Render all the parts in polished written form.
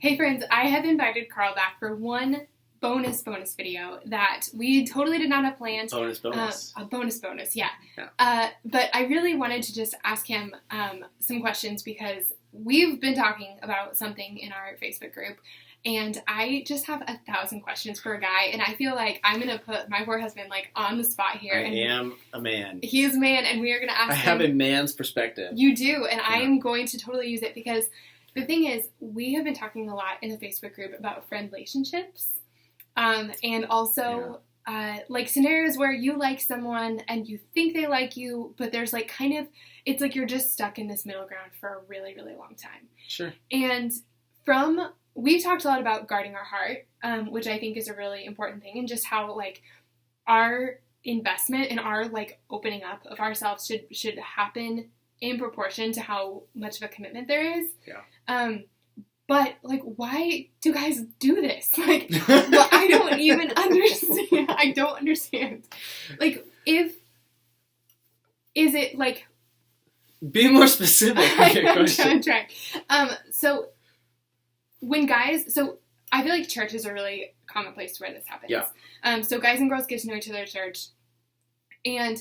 Hey friends, I have invited Carl back for one bonus video that we totally did not have planned. Bonus. A bonus, yeah. Yeah. But I really wanted to just ask him some questions because we've been talking about something in our Facebook group, and I just have 1,000 questions for a guy, and I feel like I'm going to put my poor husband like on the spot here. I am a man. He is a man, and we are going to ask him. I have a man's perspective. You do, and Yeah. I am going to totally use it because the thing is, we have been talking a lot in the Facebook group about friend relationships, and also like scenarios where you like someone and you think they like you, but there's like kind of, it's like you're just stuck in this middle ground for a really, really long time. Sure. And we talked a lot about guarding our heart, which I think is a really important thing, and just how like our investment and our like opening up of ourselves should happen in proportion to how much of a commitment there is. Yeah. But like, why do guys do this? Like, well, I don't even understand. I don't understand. Like, is it like? Be more specific with your question. I'm trying. So when guys, I feel like church is a really common place where this happens. Yeah. So guys and girls get to know each other at church, and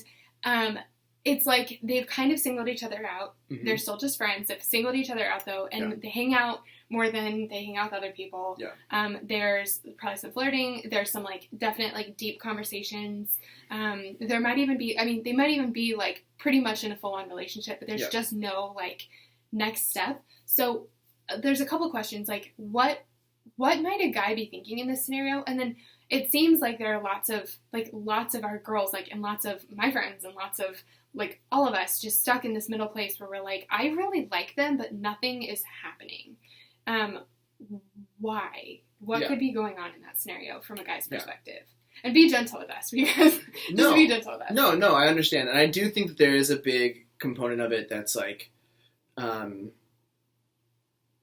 it's like they've kind of singled each other out. Mm-hmm. They're still just friends. They've singled each other out though, and they hang out more than they hang out with other people. Yeah. There's probably some flirting. There's some like definite like deep conversations. There might even be. I mean, they might even be like pretty much in a full-on relationship, but there's just no like next step. So there's a couple questions like what might a guy be thinking in this scenario, and then it seems like there are lots of our girls like and lots of my friends and lots of like all of us just stuck in this middle place where we're like, I really like them, but nothing is happening. Why? What could be going on in that scenario from a guy's perspective? And be gentle with us because just be gentle with us. No, I understand. And I do think that there is a big component of it that's like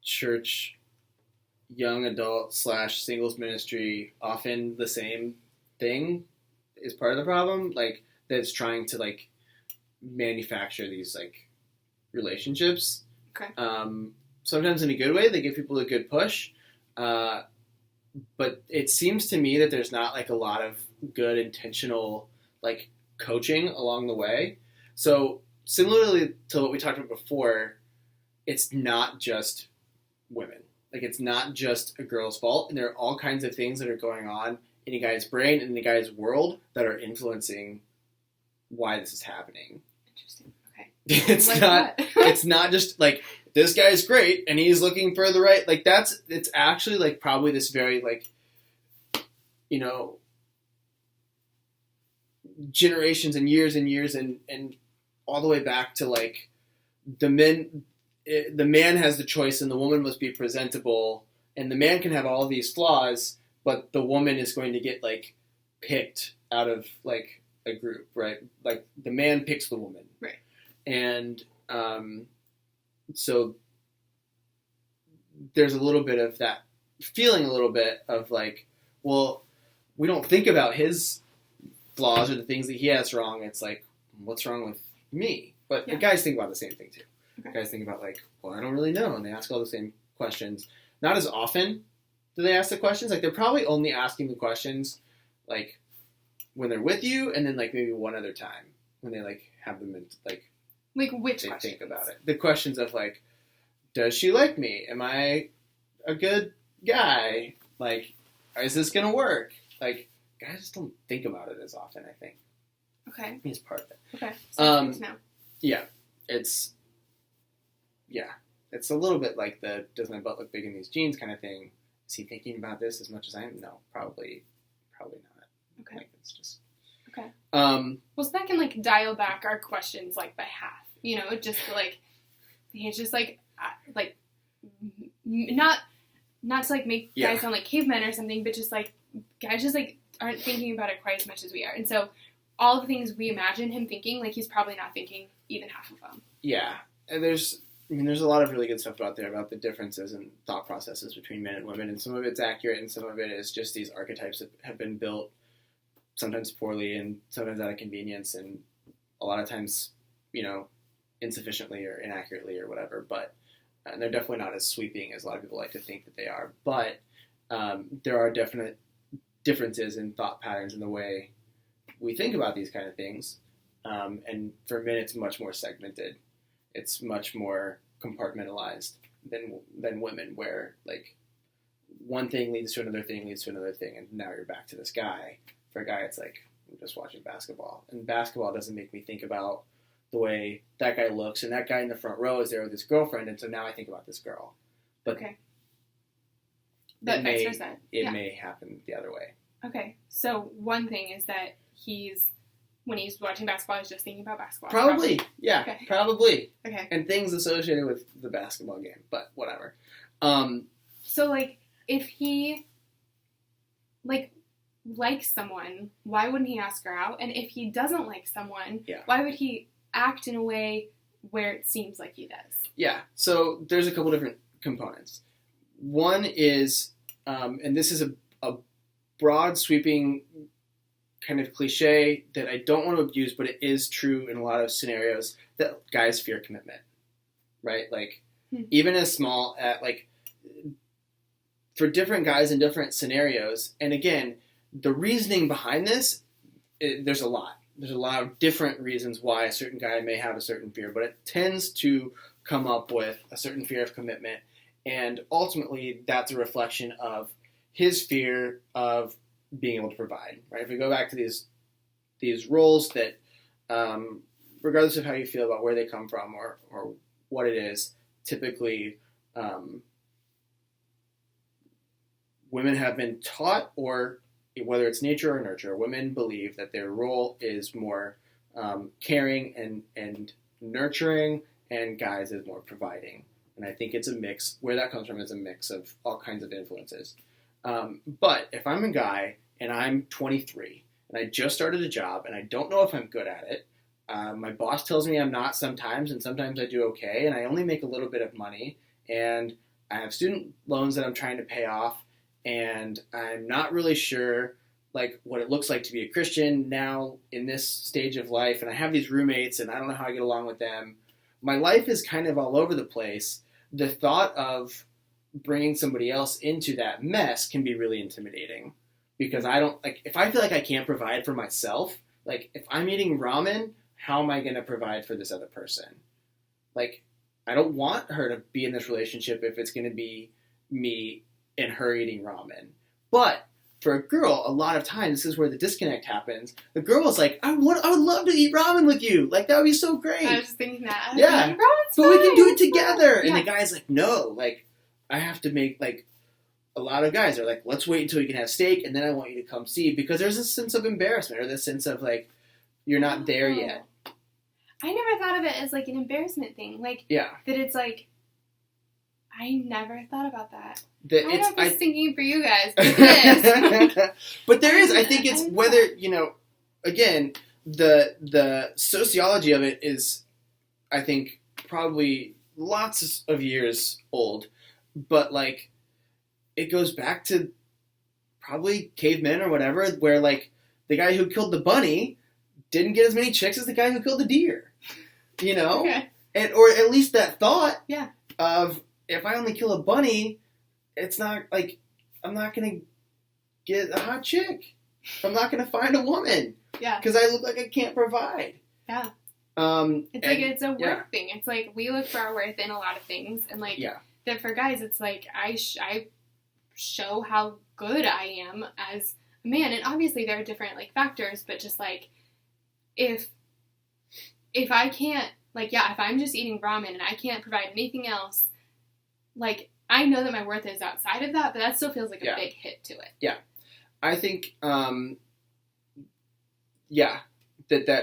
church, young adult / singles ministry, often the same thing is part of the problem. Like that's trying to like manufacture these like relationships. Okay. Sometimes in a good way, they give people a good push. But it seems to me that there's not like a lot of good intentional like coaching along the way. So similarly to what we talked about before, it's not just women. Like it's not just a girl's fault, and there are all kinds of things that are going on in a guy's brain and in a guy's world that are influencing why this is happening. Interesting. Okay. It's like not. What? It's not just like this guy's great and he's looking for the right. Like it's actually like probably this very like, you know, generations and years and all the way back to like the man has the choice and the woman must be presentable, and the man can have all these flaws, but the woman is going to get like picked out of like a group, right? Like the man picks the woman. Right. And so there's a little bit of that feeling, a little bit of like, well, we don't think about his flaws or the things that he has wrong. It's like, what's wrong with me? But the guys think about the same thing too. Okay. Guys think about like, well, I don't really know. And they ask all the same questions. Not as often do they ask the questions. Like they're probably only asking the questions like when they're with you, and then like maybe one other time when they like have them in like which they questions? Think about it. The questions of like, does she like me? Am I a good guy? Like, is this gonna work? Like, guys just don't think about it as often, I think. Okay. I think it's part of it. Okay. So yeah, it's a little bit like the does my butt look big in these jeans kind of thing. Is he thinking about this as much as I am? No, probably not. Okay. Like it's just okay. Well, so that can like dial back our questions like by half. You know, just like it's just like not to like make guys sound like cavemen or something, but just like guys just like aren't thinking about it quite as much as we are, and so all the things we imagine him thinking, like he's probably not thinking even half of them. Yeah, and there's a lot of really good stuff out there about the differences in thought processes between men and women, and some of it's accurate, and some of it is just these archetypes that have been built sometimes poorly and sometimes out of convenience, and a lot of times, you know, insufficiently or inaccurately or whatever. But and they're definitely not as sweeping as a lot of people like to think that they are. But there are definite differences in thought patterns in the way we think about these kind of things. And for men, it's much more segmented. It's much more compartmentalized than women, where like one thing leads to another thing leads to another thing, and now you're back to this guy. For a guy, it's like, I'm just watching basketball, and basketball doesn't make me think about the way that guy looks, and that guy in the front row is there with his girlfriend, and so now I think about this girl. But okay. But vice versa. It may happen the other way. Okay, so one thing is that when he's watching basketball, he's just thinking about basketball. Probably. Yeah, okay. Probably. Okay. And things associated with the basketball game, but whatever. So, like, if he, like, likes someone, why wouldn't he ask her out? And if he doesn't like someone, why would he act in a way where it seems like he does? Yeah, so there's a couple different components. One is, and this is a broad, sweeping kind of cliche that I don't want to abuse, but it is true in a lot of scenarios, that guys fear commitment, right? Like, even as small at, like, for different guys in different scenarios, and again, the reasoning behind this, there's a lot. There's a lot of different reasons why a certain guy may have a certain fear, but it tends to come up with a certain fear of commitment, and ultimately that's a reflection of his fear of being able to provide, right? If we go back to these roles that, regardless of how you feel about where they come from or what it is, typically women have been taught, or whether it's nature or nurture, women believe that their role is more caring and nurturing, and guys is more providing. And I think it's a mix. Where that comes from is a mix of all kinds of influences. But if I'm a guy and I'm 23 and I just started a job and I don't know if I'm good at it, my boss tells me I'm not sometimes, and sometimes I do okay, and I only make a little bit of money, and I have student loans that I'm trying to pay off, and I'm not really sure like what it looks like to be a Christian now in this stage of life, and I have these roommates and I don't know how I get along with them. My life is kind of all over the place. The thought of bringing somebody else into that mess can be really intimidating, because I don't, like, if I feel like I can't provide for myself, like, if I'm eating ramen, how am I going to provide for this other person? Like, I don't want her to be in this relationship if it's going to be me and her eating ramen. But for a girl, a lot of times, this is where the disconnect happens. The girl is like, I would love to eat ramen with you. Like, that would be so great. I was just thinking that. Yeah. Like, but we can do it together. Yeah. And the guy's like, no, like, I have to make, like, a lot of guys are like, let's wait until you can have steak, and then I want you to come see, because there's this sense of embarrassment, or this sense of, like, you're not there yet. I never thought of it as, like, an embarrassment thing. Like, that it's, like, I never thought about that. I don't was thinking for you guys. But there is, I think it's whether, you know, again, the sociology of it is, I think, probably lots of years old, but, like, it goes back to probably cavemen or whatever, where, like, the guy who killed the bunny didn't get as many chicks as the guy who killed the deer, you know? Okay. And, or at least that thought of, if I only kill a bunny, it's not, like, I'm not going to get a hot chick. I'm not going to find a woman. Yeah. Because I look like I can't provide. Yeah. It's a worth thing. It's like, we look for our worth in a lot of things. And, like, that for guys, it's like, I show how good I am as a man. And obviously there are different, like, factors, but just, like, if I can't, like, if I'm just eating ramen and I can't provide anything else, like, I know that my worth is outside of that, but that still feels like a big hit to it. Yeah. I think, that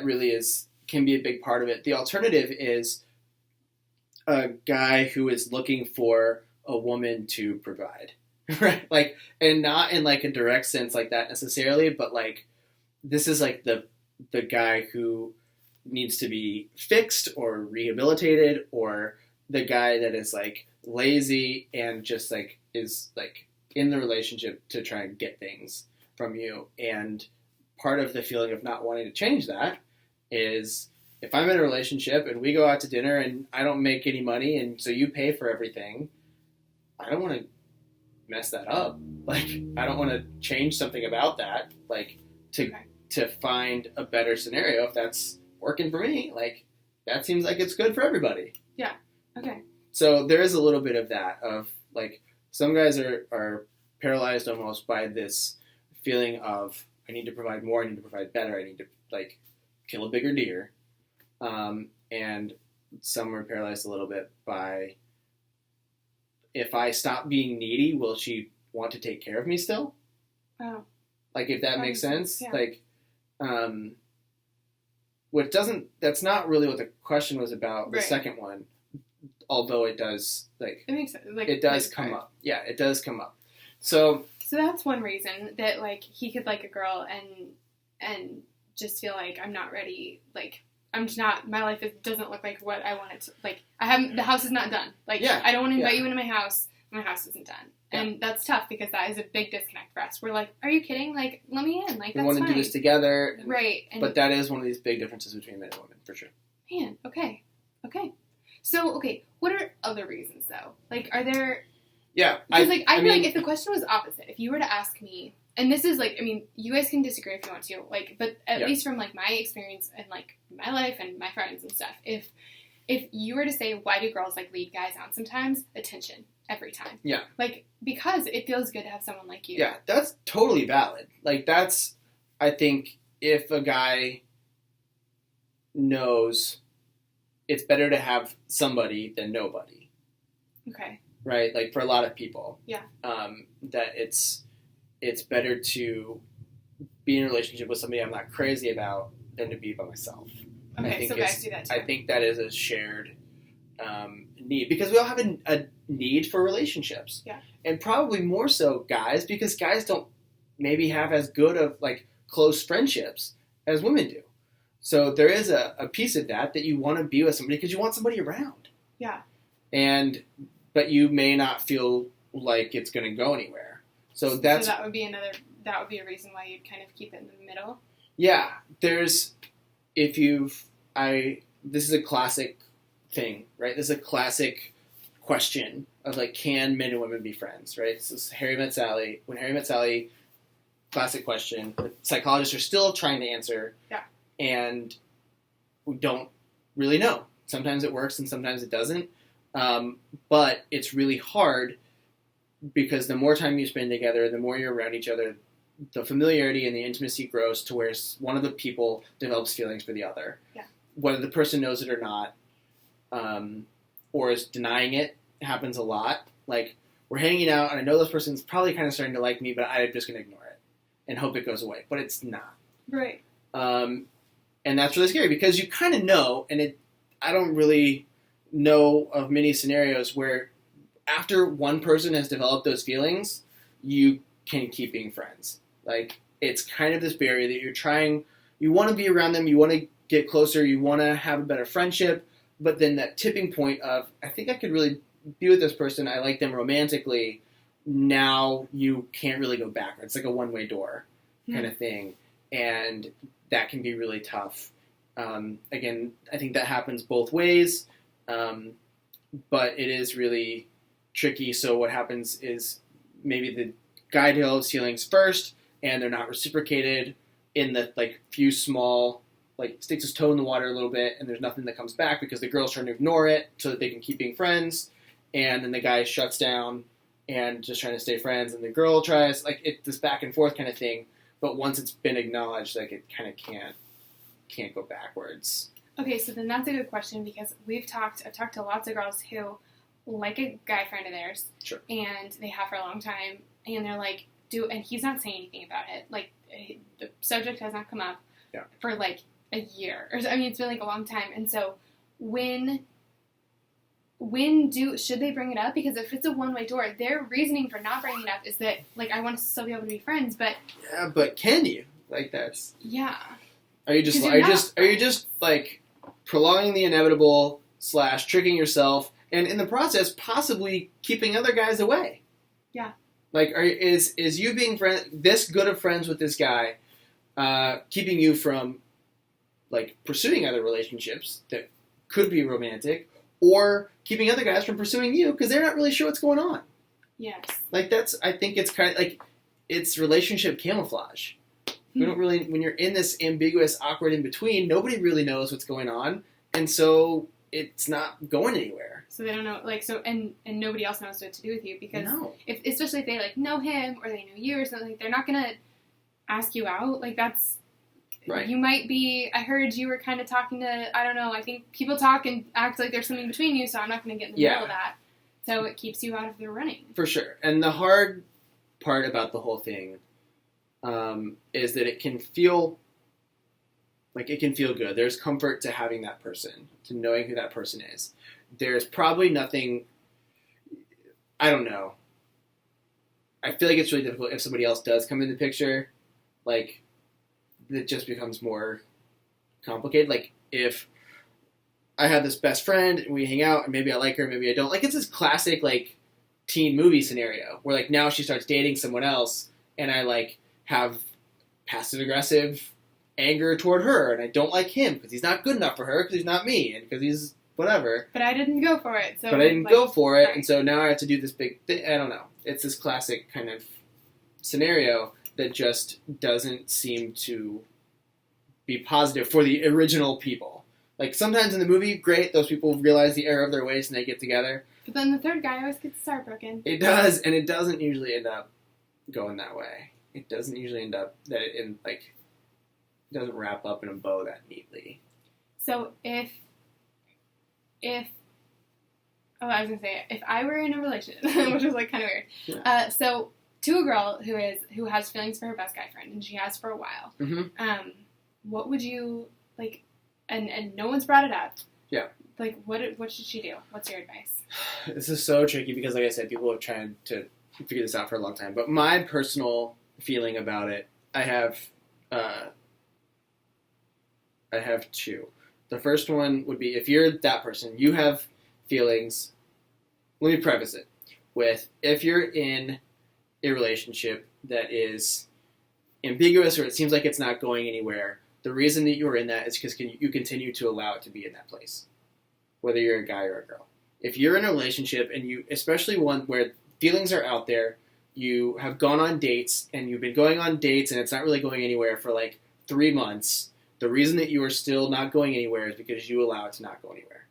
really can be a big part of it. The alternative is a guy who is looking for a woman to provide, right? Like, and not in, like, a direct sense like that necessarily, but, like, this is, like, the guy who needs to be fixed or rehabilitated, or the guy that is, like, lazy and just, like, is, like, in the relationship to try and get things from you. And part of the feeling of not wanting to change that is if I'm in a relationship and we go out to dinner and I don't make any money and so you pay for everything, I don't want to mess that up. Like, I don't want to change something about that. Like, to find a better scenario, if that's working for me, like, that seems like it's good for everybody. Yeah. Okay. So there is a little bit of that, of, like, some guys are paralyzed almost by this feeling of, I need to provide more, I need to provide better, I need to, like, kill a bigger deer. And some are paralyzed a little bit by, if I stop being needy, will she want to take care of me still? Oh. Like, if that makes sense? Yeah. Like, that's not really what the question was about, the second one, although it does, like, it makes sense. Like, it does come up. Yeah, it does come up. So that's one reason that, like, he could like a girl and just feel like, I'm not ready, like, I'm just not, my life doesn't look like what I want it to, like, the house is not done. Like, I don't want to invite you into my house isn't done. Yeah. And that's tough because that is a big disconnect for us. We're like, are you kidding? Like, let me in. Like, that's fine. We want to do this together. Right. But that is one of these big differences between men and women, for sure. Man, okay. So, what are other reasons, though? Like, are there... Yeah. Because, I feel like if the question was opposite, if you were to ask me, and this is, like, I mean, you guys can disagree if you want to, like, but at least from, like, my experience and, like, my life and my friends and stuff, if you were to say, why do girls, like, lead guys on sometimes? Attention. Every time. Yeah. Like, because it feels good to have someone like you. Yeah, that's totally valid. Like, that's, I think, if a guy knows it's better to have somebody than nobody. Okay. Right? Like, for a lot of people. Yeah. That it's better to be in a relationship with somebody I'm not crazy about than to be by myself. Okay, so guys do that too. I think that is a shared need, because we all have a need for relationships. Yeah. And probably more so guys, because guys don't maybe have as good of, like, close friendships as women do. So there is a piece of that you want to be with somebody because you want somebody around. Yeah. But you may not feel like it's going to go anywhere. So that would be a reason why you'd kind of keep it in the middle. Yeah. This is a classic thing, right? This is a classic question of, like, can men and women be friends, right? This is Harry Met Sally. When Harry Met Sally, classic question. The psychologists are still trying to answer. Yeah. And we don't really know. Sometimes it works and sometimes it doesn't. But it's really hard because the more time you spend together, the more you're around each other, the familiarity and the intimacy grows to where one of the people develops feelings for the other. Yeah. Whether the person knows it or not, or is denying it, happens a lot. Like, we're hanging out, and I know this person's probably kind of starting to like me, but I'm just going to ignore it and hope it goes away. But it's not. Right. And that's really scary because you kind of know, and I don't really know of many scenarios where after one person has developed those feelings, you can keep being friends. Like, it's kind of this barrier that you want to be around them, you want to get closer, you want to have a better friendship, but then that tipping point of, I think I could really be with this person, I like them romantically, now you can't really go backwards. It's like a one-way door kind of thing. And that can be really tough. Again, I think that happens both ways, but it is really tricky. So what happens is maybe the guy develops feelings first, and they're not reciprocated in the, like, few small, like, sticks his toe in the water a little bit, and there's nothing that comes back because the girl's trying to ignore it so that they can keep being friends, and then the guy shuts down and just trying to stay friends, and the girl tries, like, it's this back and forth kind of thing, but once it's been acknowledged, like, it kind of can't go backwards. Okay, so then that's a good question because I've talked to lots of girls who like a guy friend of theirs, sure, and they have for a long time, and they're like, and he's not saying anything about it, like, the subject has not come up for, like, a year, it's been, like, a long time, and so should they bring it up? Because if it's a one-way door, their reasoning for not bringing it up is that, like, I want to still be able to be friends, but... Yeah, but can you? Like, that's... Yeah. Are you just like, prolonging the inevitable / tricking yourself, and in the process, possibly keeping other guys away? Yeah. Like, is you being this good of friends with this guy, keeping you from, like pursuing other relationships that could be romantic, or keeping other guys from pursuing you because they're not really sure what's going on. Yes. Like I think it's kind of like, it's relationship camouflage. We don't really, when you're in this ambiguous, awkward in between, nobody really knows what's going on, and so it's not going anywhere. So they don't know, like, so, and nobody else knows what to do with you, because especially if they, like, know him, or they know you, or something, like, they're not gonna ask you out. Like, that's, right. You might be, I heard you were kind of talking to, I don't know, I think people talk and act like there's something between you, so I'm not gonna get in the middle of that. So it keeps you out of the running. For sure. And the hard part about the whole thing is that it can feel good. There's comfort to having that person, to knowing who that person is. There's probably nothing, I don't know. I feel like it's really difficult if somebody else does come in the picture. Like, it just becomes more complicated. Like, if I have this best friend and we hang out and maybe I like her, maybe I don't. Like, it's this classic, like, teen movie scenario where, like, now she starts dating someone else and I, like, have passive-aggressive anger toward her, and I don't like him because he's not good enough for her, because he's not me, and because he's whatever. But I didn't go for it. So but I didn't go for it, and so now I have to do this big thing. I don't know. It's this classic kind of scenario that just doesn't seem to be positive for the original people. Like, sometimes in the movie, great, those people realize the error of their ways and they get together. But then the third guy always gets his heart broken. It does, and it doesn't usually end up going that way. It doesn't usually end up that it doesn't wrap up in a bow that neatly. So if I was gonna say, if I were in a relationship, which is like kind of weird. Yeah. So to a girl who has feelings for her best guy friend, and she has for a while. Mm-hmm. What would you like? And no one's brought it up. Yeah. Like, what should she do? What's your advice? This is so tricky because, like I said, people have tried to figure this out for a long time. But my personal feeling about it, I have two. The first one would be, if you're that person, you have feelings. Let me preface it with, if you're in a relationship that is ambiguous or it seems like it's not going anywhere, the reason that you're in that is because you continue to allow it to be in that place, whether you're a guy or a girl. If you're in a relationship, and you, especially one where feelings are out there, you have gone on dates, and you've been going on dates, and it's not really going anywhere for like 3 months, the reason that you are still not going anywhere is because you allow it to not go anywhere.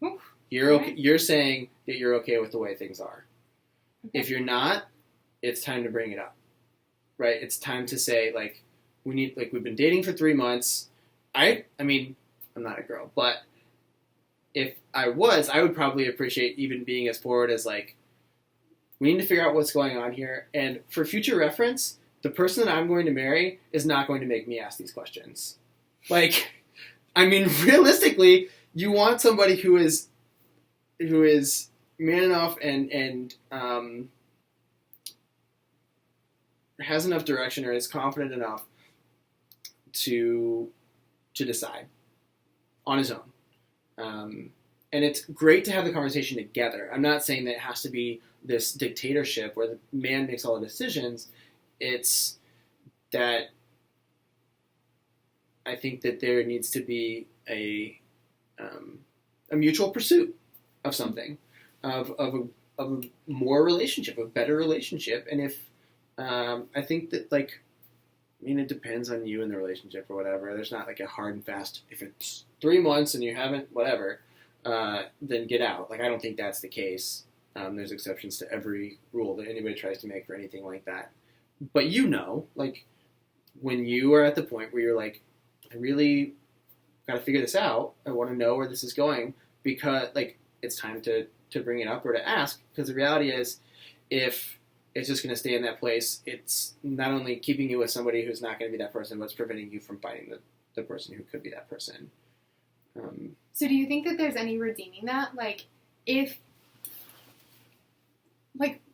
Oof. You're okay. Right. You're saying that you're okay with the way things are. Okay. If you're not, it's time to bring it up, right? It's time to say, like, we've been dating for 3 months. I mean, I'm not a girl, but if I was, I would probably appreciate even being as forward as, like, we need to figure out what's going on here. And for future reference, the person that I'm going to marry is not going to make me ask these questions. Like, I mean, realistically, you want somebody who is man enough and has enough direction, or is confident enough to decide on his own. And it's great to have the conversation together. I'm not saying that it has to be this dictatorship where the man makes all the decisions. It's that I think that there needs to be a mutual pursuit of something, of a more relationship, a better relationship. And if I think that, like, I mean, it depends on you and the relationship or whatever. There's not like a hard and fast, if it's 3 months and you haven't, whatever, then get out. Like, I don't think that's the case. There's exceptions to every rule that anybody tries to make for anything like that. But like, when you are at the point where you're like, I really got to figure this out. I want to know where this is going, because, like, it's time to bring it up or to ask. Because the reality is, if it's just going to stay in that place, it's not only keeping you with somebody who's not going to be that person, but it's preventing you from finding the person who could be that person. So do you think that there's any redeeming that? Like,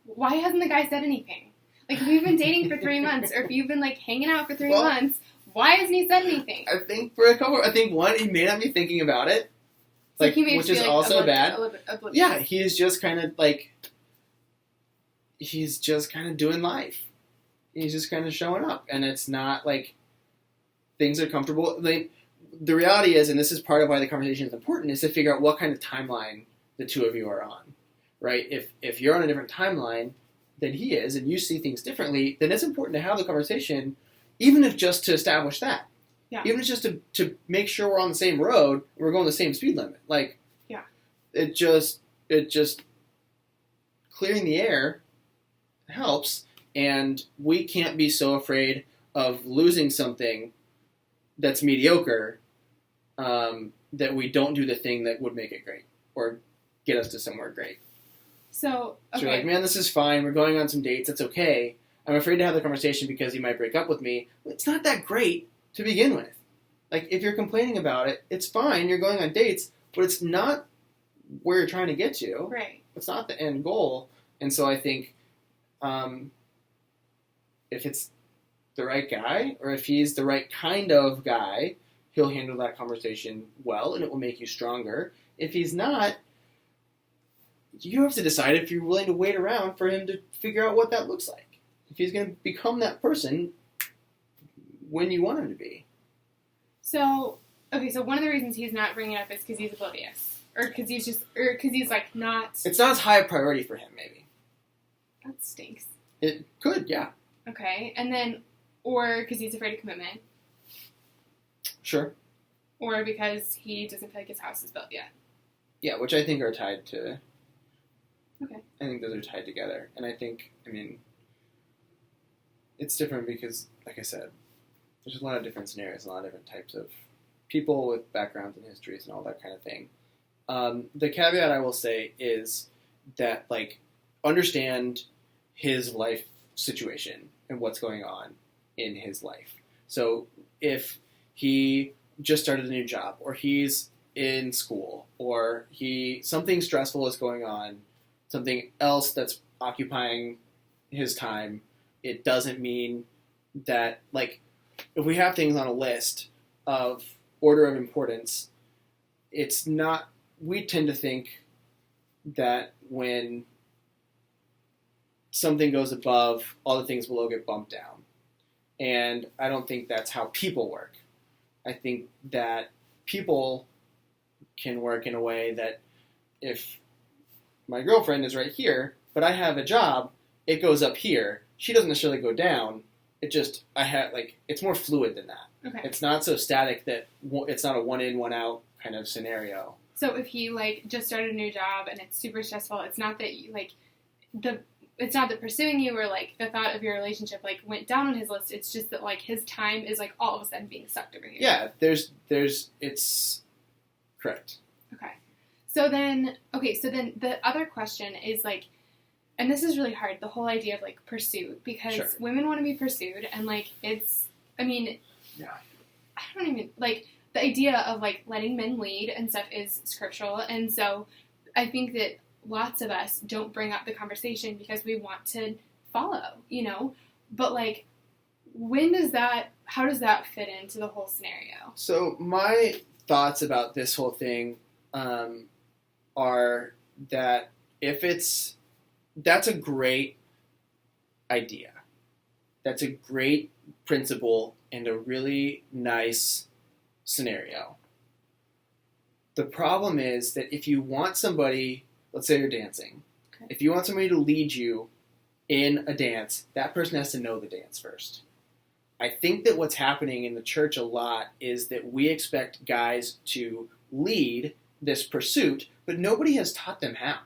why hasn't the guy said anything? Like, if we've been dating for 3 months, or if you've been, like, hanging out for 3 months, why hasn't he said anything? I think for a couple, one, he may not be thinking about it, so like, which is also bad. Yeah, he's just kind of, like, he's just kind of doing life. He's just kind of showing up, and it's not like things are comfortable. Like, the reality is, and this is part of why the conversation is important, is to figure out what kind of timeline the two of you are on, right? If you're on a different timeline than he is, and you see things differently, then it's important to have the conversation, even if just to establish that. Yeah. Even if just to make sure we're on the same road, we're going the same speed limit. Like, yeah. It just clearing the air helps, and we can't be so afraid of losing something that's mediocre that we don't do the thing that would make it great or get us to somewhere great. So, okay. So you're like, man, this is fine. We're going on some dates. It's okay. I'm afraid to have the conversation because he might break up with me. It's not that great to begin with. Like, if you're complaining about it, it's fine. You're going on dates, but it's not where you're trying to get to. Right. It's not the end goal. And so I think if it's the right guy, or if he's the right kind of guy, he'll handle that conversation well, and it will make you stronger. If he's not, you have to decide if you're willing to wait around for him to figure out what that looks like. If he's going to become that person when you want him to be. So, okay, so one of the reasons he's not bringing it up is because he's oblivious. Or because he's like not... It's not as high a priority for him, maybe. That stinks. It could, yeah. Okay, and then, or because he's afraid of commitment. Sure. Or because he doesn't feel like his house is built yet. Yeah, which I think are tied to... Okay. I think those are tied together. And I think, it's different because, like I said, there's a lot of different scenarios, a lot of different types of people with backgrounds and histories and all that kind of thing. The caveat I will say is that, like, understand his life situation and what's going on in his life. So if he just started a new job, or he's in school, or something stressful is going on, something else that's occupying his time, it doesn't mean that, like, if we have things on a list of order of importance, it's not, we tend to think that when something goes above, all the things below get bumped down. And I don't think that's how people work. I think that people can work in a way that if my girlfriend is right here, but I have a job, it goes up here. She doesn't necessarily go down. It just, it's more fluid than that. Okay. It's not so static that it's not a one in, one out kind of scenario. So if he, like, just started a new job and it's super stressful, it's not that, it's not that pursuing you or, like, the thought of your relationship, like, went down on his list. It's just that, like, his time is, like, all of a sudden being sucked over here. Yeah, it's correct. Okay. So then the other question is, like, and this is really hard, the whole idea of, like, pursuit, because Sure. women want to be pursued, and, like, it's, Yeah. I don't even, like, the idea of, like, letting men lead and stuff is scriptural, and so I think that lots of us don't bring up the conversation because we want to follow, but, like, how does that fit into the whole scenario? So my thoughts about this whole thing are that that's a great idea. That's a great principle and a really nice scenario. The problem is that if you want somebody, let's say you're dancing, okay. If you want somebody to lead you in a dance, that person has to know the dance first. I think that what's happening in the church a lot is that we expect guys to lead this pursuit, but nobody has taught them how.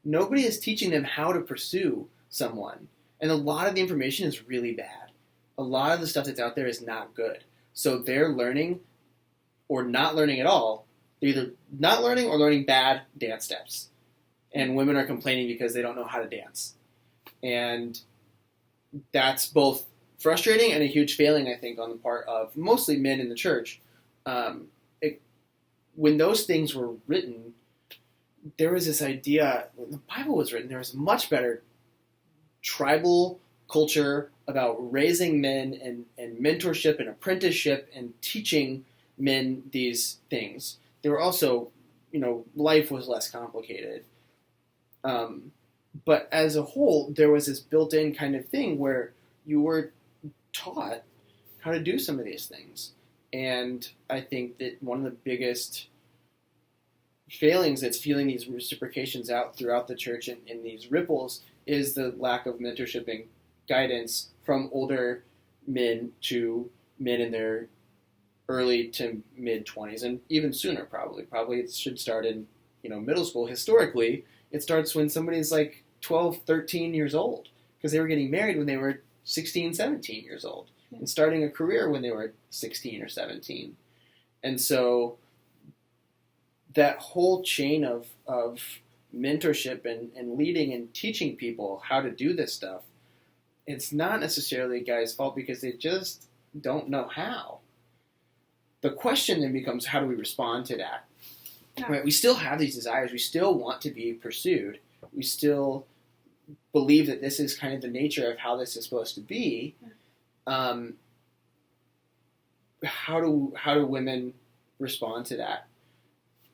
Nobody is teaching them how to pursue someone. And a lot of the information is really bad. A lot of the stuff that's out there is not good. So they're learning or not learning at all. They're either not learning or learning bad dance steps. And women are complaining because they don't know how to dance. And that's both frustrating and a huge failing, I think, on the part of mostly men in the church. When those things were written, there was this idea, when the Bible was written, there was much better tribal culture about raising men and mentorship and apprenticeship and teaching men these things. There were also, life was less complicated. But as a whole, there was this built-in kind of thing where you were taught how to do some of these things. And I think that one of the biggest failings that's feeling these reciprocations out throughout the church and in these ripples is the lack of mentorship and guidance from older men to men in their early to mid 20s, and even sooner probably. Probably it should start in middle school. Historically, it starts when somebody's like 12, 13 years old, because they were getting married when they were 16, 17 years old, and starting a career when they were 16 or 17. And so that whole chain of mentorship and leading and teaching people how to do this stuff, it's not necessarily a guy's fault because they just don't know how. The question then becomes, how do we respond to that? Yeah. Right? We still have these desires. We still want to be pursued. We still believe that this is kind of the nature of how this is supposed to be. Yeah. How do women respond to that?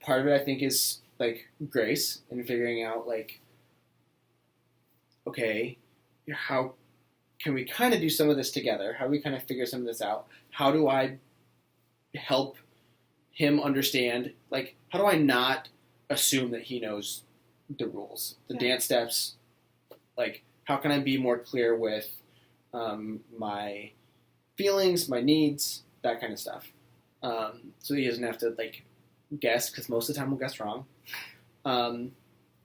Part of it, I think, is like grace and figuring out like, okay, how can we kind of do some of this together? How do we kind of figure some of this out? How do I help him understand? Like, how do I not assume that he knows the rules, the dance steps? Like, how can I be more clear with my feelings, my needs, that kind of stuff? So he doesn't have to like guess, because most of the time we'll guess wrong.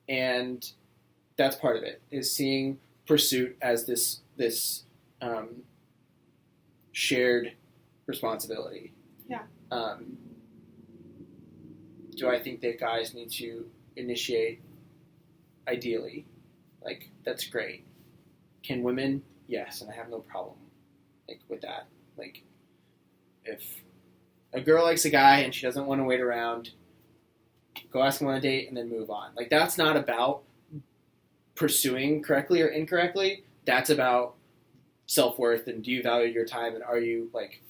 And that's part of it, is seeing pursuit as this shared responsibility. Yeah. Do I think that guys need to initiate? Ideally, like, that's great. Can women? Yes, and I have no problem like with that. Like, if a girl likes a guy and she doesn't want to wait around, go ask him on a date and then move on. Like, that's not about pursuing correctly or incorrectly. That's about self-worth, and do you value your time, and are you like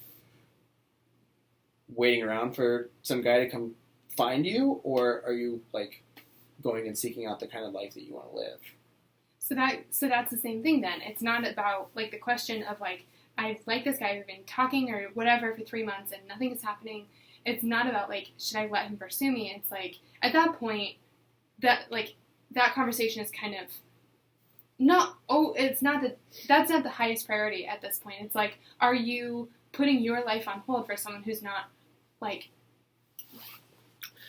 waiting around for some guy to come find you, or are you like going and seeking out the kind of life that you want to live? So that's the same thing then. It's not about like the question of like, I like this guy, we've been talking or whatever for 3 months and nothing is happening. It's not about like, should I let him pursue me? It's like, at that point, that conversation is kind of that's not the highest priority at this point. It's like, are you putting your life on hold for someone who's not like,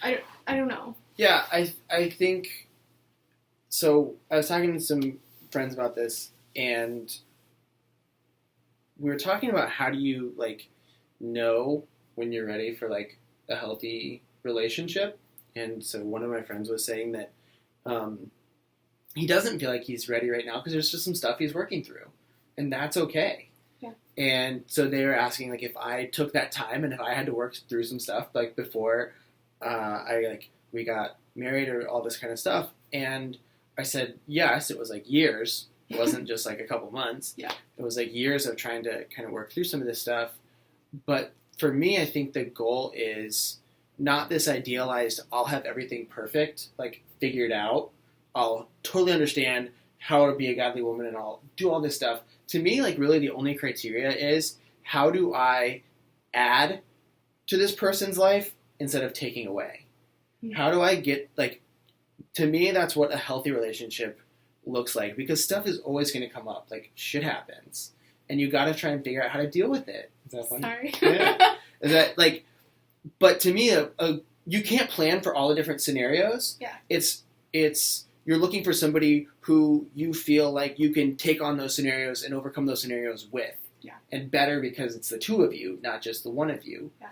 I don't know. Yeah, I think, so I was talking to some friends about this, and we were talking about how do you like know when you're ready for like a healthy relationship. And so one of my friends was saying that he doesn't feel like he's ready right now because there's just some stuff he's working through, and that's okay. Yeah. And so they were asking like, if I took that time and if I had to work through some stuff like before we got married or all this kind of stuff, and I said yes. It was like years. It wasn't just like a couple months. Yeah. It was like years of trying to kind of work through some of this stuff. But for me, I think the goal is not this idealized, I'll have everything perfect, like figured out. I'll totally understand how to be a godly woman and I'll do all this stuff. To me, like really the only criteria is, how do I add to this person's life instead of taking away? Mm-hmm. How do I get, like, to me, that's what a healthy relationship looks like, because stuff is always going to come up. Like, shit happens. And you got to try and figure out how to deal with it. Is that funny? Sorry. Yeah. Is that, like, but to me, you can't plan for all the different scenarios. Yeah. It's you're looking for somebody who you feel like you can take on those scenarios and overcome those scenarios with. Yeah. And better because it's the two of you, not just the one of you. Yeah.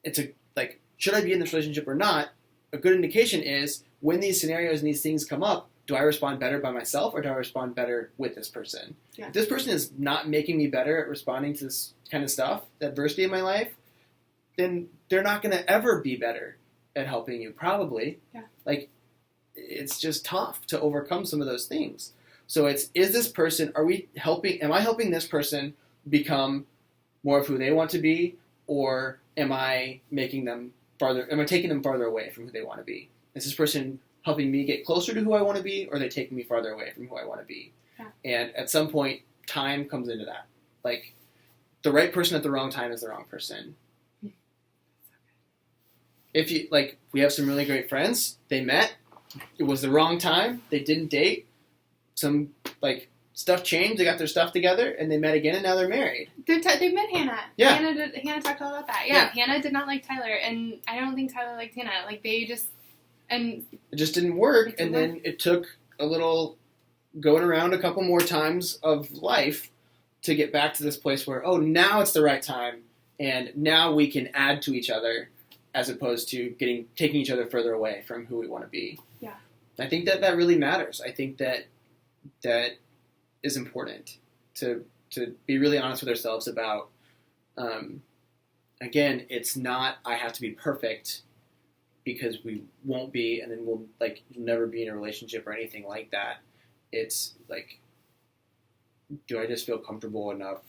It's like, should I be in this relationship or not? A good indication is when these scenarios and these things come up, do I respond better by myself or do I respond better with this person? Yeah. If this person is not making me better at responding to this kind of stuff, the adversity in my life, then they're not going to ever be better at helping you, probably. Yeah. Like, it's just tough to overcome some of those things. So am I helping this person become more of who they want to be, or am I taking them farther away from who they want to be? Is this person helping me get closer to who I want to be, or are they taking me farther away from who I want to be? Yeah. And at some point, time comes into that. Like, the right person at the wrong time is the wrong person. If you like, we have some really great friends. They met. It was the wrong time. They didn't date. Some like stuff changed. They got their stuff together, and they met again, and now they're married. They met Hannah. Yeah. Hannah talked all about that. Yeah, Hannah did not like Tyler, and I don't think Tyler liked Hannah. Like they just and it just didn't work. And then it took a little going around a couple more times of life to get back to this place where now it's the right time, and now we can add to each other, as opposed to taking each other further away from who we want to be. Yeah. I think that really matters. I think that is important to be really honest with ourselves about. Again, it's not I have to be perfect, because we won't be, and then we'll never be in a relationship or anything like that. It's like, do I just feel comfortable enough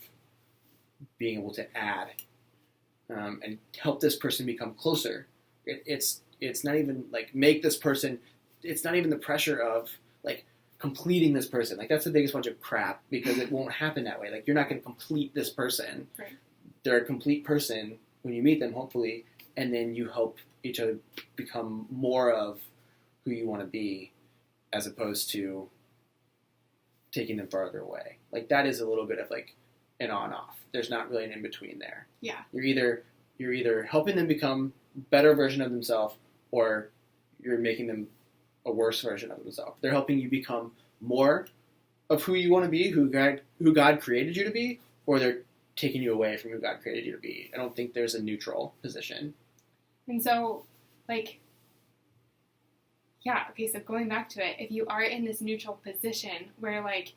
being able to add and help this person become closer? It's not even like make this person. It's not even the pressure of like completing this person. Like that's the biggest bunch of crap, because it won't happen that way. Like you're not going to complete this person. Right. They're a complete person when you meet them, hopefully, and then you help each other become more of who you want to be, as opposed to taking them farther away. Like that is a little bit of like an on-off. There's not really an in-between there. Yeah. You're either helping them become a better version of themselves, or you're making them a worse version of themselves. They're helping you become more of who you want to be, who God created you to be, or they're taking you away from who God created you to be. I don't think there's a neutral position. And so, like, yeah, okay, so going back to it, if you are in this neutral position where, like,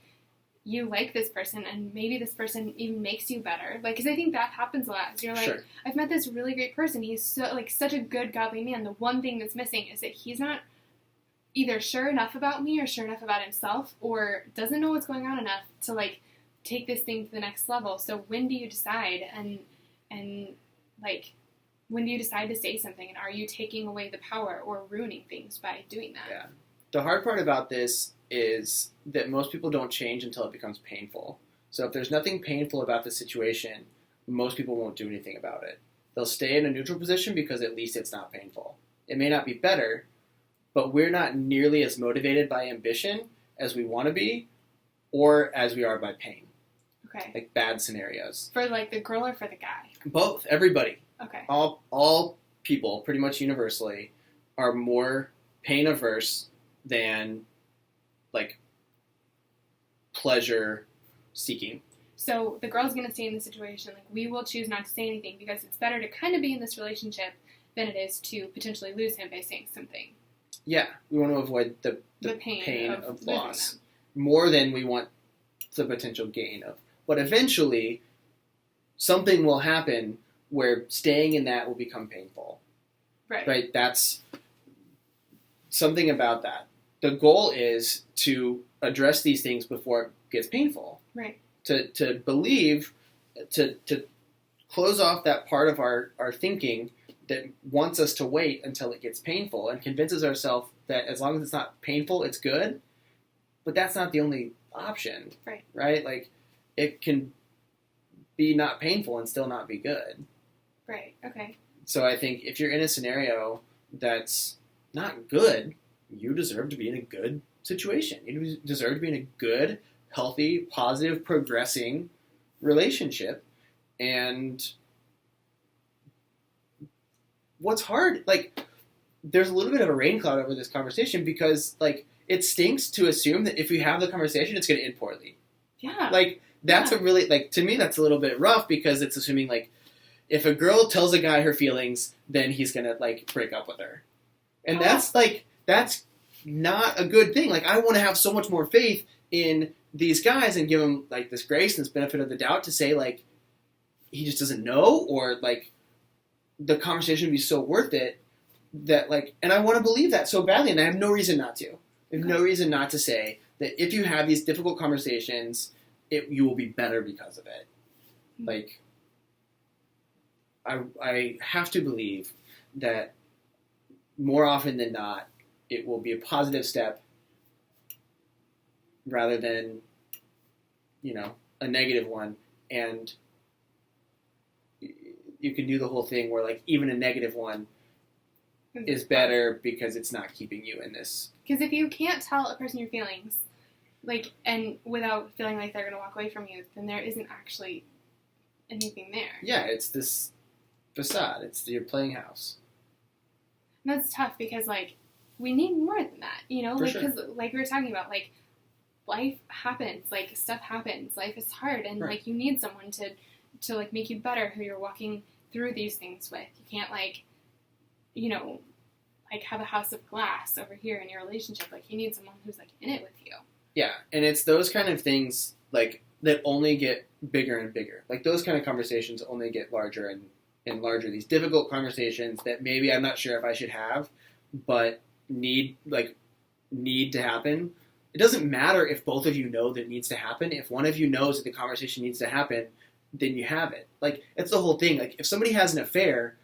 you like this person and maybe this person even makes you better, like, because I think that happens a lot. You're like, sure. I've met this really great person. He's so, like, such a good, godly man. The one thing that's missing is that he's not either sure enough about me or sure enough about himself, or doesn't know what's going on enough to, like, take this thing to the next level. So when do you decide and like, when do you decide to say something, and are you taking away the power or ruining things by doing that? Yeah. The hard part about this is that most people don't change until it becomes painful. So if there's nothing painful about the situation, most people won't do anything about it. They'll stay in a neutral position because at least it's not painful. It may not be better, but we're not nearly as motivated by ambition as we want to be, or as we are by pain. Okay. Like bad scenarios. For like the girl or for the guy? Both. Everybody. Okay. All people, pretty much universally, are more pain averse than like pleasure seeking. So the girl's going to stay in the situation. Like, we will choose not to say anything because it's better to kind of be in this relationship than it is to potentially lose him by saying something. Yeah, we want to avoid the pain of loss more than we want the potential gain of. But eventually, something will happen where staying in that will become painful. Right. Right? That's something about that. The goal is to address these things before it gets painful. Right. To believe, to close off that part of our thinking that wants us to wait until it gets painful and convinces ourselves that as long as it's not painful, it's good. But that's not the only option. Right. Right? Like, it can be not painful and still not be good. Right. Okay. So I think if you're in a scenario that's not good, you deserve to be in a good situation. You deserve to be in a good, healthy, positive, progressing relationship. And what's hard, like, there's a little bit of a rain cloud over this conversation because, like, it stinks to assume that if we have the conversation, it's going to end poorly. Yeah. Like, that's a really, like, to me, that's a little bit rough because it's assuming, like, if a girl tells a guy her feelings, then he's going to, like, break up with her. And that's, like, that's not a good thing. Like, I want to have so much more faith in these guys and give them, like, this grace and this benefit of the doubt to say, like, he just doesn't know, or, like, the conversation would be so worth it that, like, and I want to believe that so badly, and I have no reason not to. I have no reason not to say that if you have these difficult conversations, you will be better because of it. Like, I have to believe that more often than not, it will be a positive step rather than, you know, a negative one. And you can do the whole thing where like even a negative one is better because it's not keeping you in this. Because if you can't tell a person your feelings, like, and without feeling like they're going to walk away from you, then there isn't actually anything there. Yeah, it's this facade. It's you're playing house. And that's tough because, like, we need more than that, you know? For like, sure. because, like we were talking about, like, life happens. Like, stuff happens. Life is hard. And, Right. like, you need someone to, like, make you better who you're walking through these things with. You can't, like, you know, like, have a house of glass over here in your relationship. Like, you need someone who's, like, in it with you. Yeah, and it's those kind of things, like, that only get bigger and bigger. Like, those kind of conversations only get larger and larger. These difficult conversations that maybe I'm not sure if I should have, but need to happen. It doesn't matter if both of you know that it needs to happen. If one of you knows that the conversation needs to happen, then you have it. Like, it's the whole thing. Like, if somebody has an affair,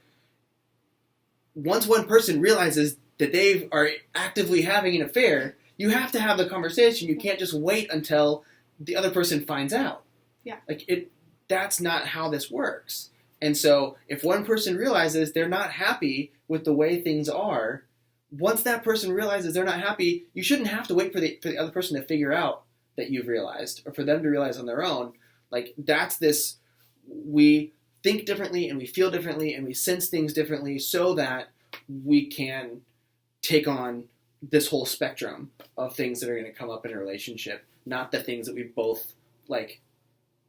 once one person realizes that they are actively having an affair, you have to have the conversation. You can't just wait until the other person finds out. Yeah. Like, that's not how this works. And so if one person realizes they're not happy with the way things are, once that person realizes they're not happy, you shouldn't have to wait for the other person to figure out that you've realized, or for them to realize on their own. Like, that's this, we think differently and we feel differently and we sense things differently so that we can take on this whole spectrum of things that are going to come up in a relationship, not the things that we both, like,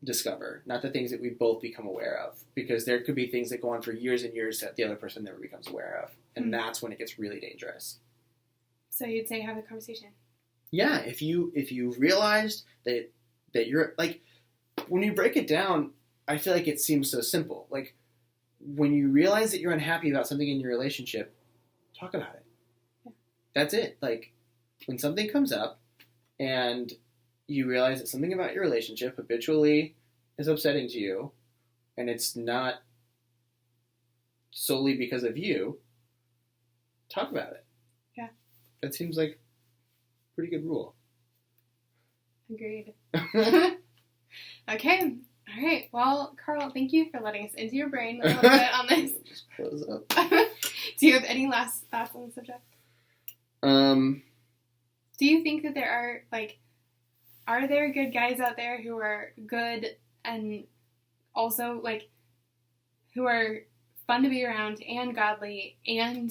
discover, not the things that we both become aware of, because there could be things that go on for years and years that the other person never becomes aware of, and that's when it gets really dangerous. So you'd say have a conversation. Yeah, if you realized that you're, like, when you break it down, I feel like it seems so simple. Like, when you realize that you're unhappy about something in your relationship, talk about it. Yeah. That's it. Like, when something comes up and you realize that something about your relationship habitually is upsetting to you, and it's not solely because of you, talk about it. Yeah. That seems like a pretty good rule. Agreed. Okay. All right. Well, Carl, thank you for letting us into your brain a little bit on this. Just close up. Do you have any last thoughts on the subject? Do you think that there are there good guys out there who are good and also, like, who are fun to be around and godly and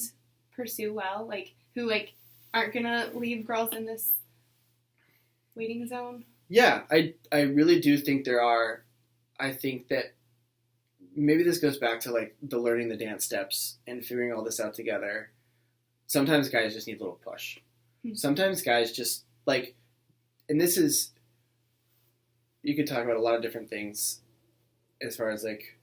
pursue well, like, who, like, aren't gonna leave girls in this waiting zone? Yeah, I really do think there are. I think that maybe this goes back to, like, the learning the dance steps and figuring all this out together. Sometimes guys just need a little push. Sometimes guys just, like, and this is, you could talk about a lot of different things as far as, like,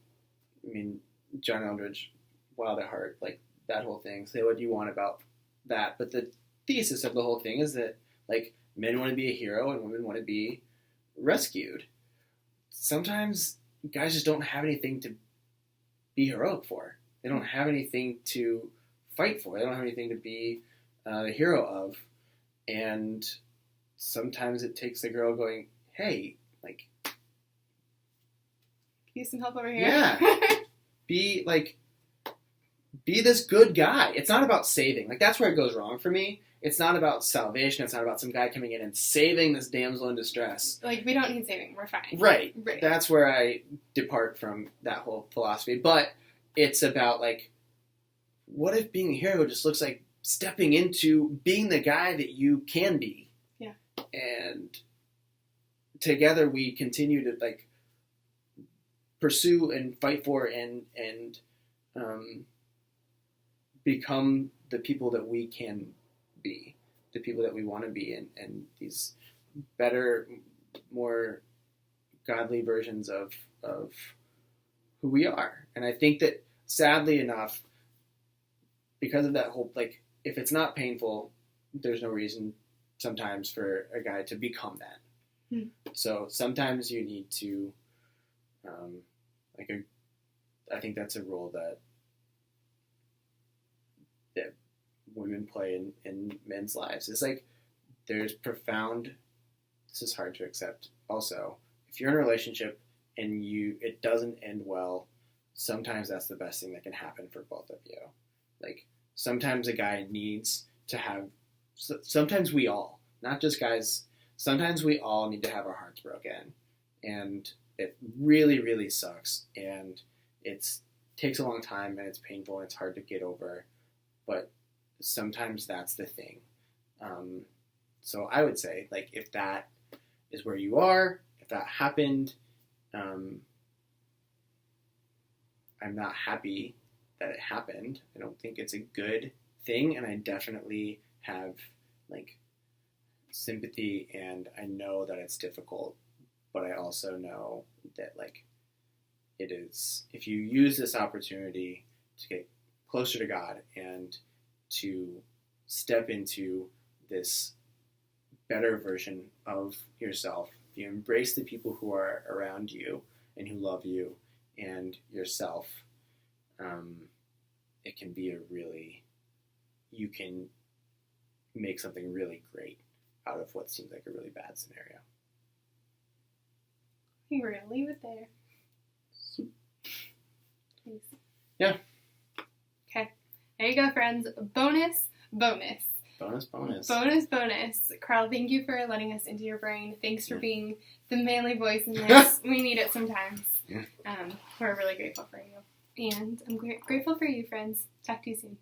I mean, John Eldridge, Wild at Heart, like, that whole thing. Say what you want about that. But the thesis of the whole thing is that, like, men want to be a hero and women want to be rescued. Sometimes guys just don't have anything to be heroic for. They don't have anything to fight for. They don't have anything to be the hero of. And sometimes it takes the girl going, hey, like, Need some help over here? yeah, be this good guy. It's not about saving. Like, that's where it goes wrong for me. It's not about salvation. It's not about some guy coming in and saving this damsel in distress. Like, we don't need saving. We're fine. Right. Right. That's where I depart from that whole philosophy. But it's about, like, what if being a hero just looks like stepping into being the guy that you can be? Yeah. And together we continue to, like, pursue and fight for and become the people that we can be, the people that we want to be, and these better, more godly versions of who we are. And I think that, sadly enough, because of that whole, like, if it's not painful, there's no reason sometimes for a guy to become that. So sometimes you need to, I think that's a role that women play in men's lives. It's like, there's profound, this is hard to accept also, if you're in a relationship and it doesn't end well, sometimes that's the best thing that can happen for both of you. Like, sometimes a guy needs to have, sometimes we all, not just guys, sometimes we all need to have our hearts broken. And it really, really sucks. And it takes a long time, and it's painful, and it's hard to get over. But sometimes that's the thing. So I would say, like, if that is where you are, if that happened, I'm not happy that it happened. I don't think it's a good thing, and I definitely have, like, sympathy, and I know that it's difficult, but I also know that, like, it is, if you use this opportunity to get closer to God and to step into this better version of yourself, if you embrace the people who are around you and who love you and yourself, it can be you can make something really great out of what seems like a really bad scenario. I think we're going to leave it there. Thanks. Yeah. Okay. There you go, friends. Bonus. Bonus. Carl, thank you for letting us into your brain. Thanks for being the manly voice in this. We need it sometimes. Yeah. We're really grateful for you. And I'm grateful for you, friends. Talk to you soon.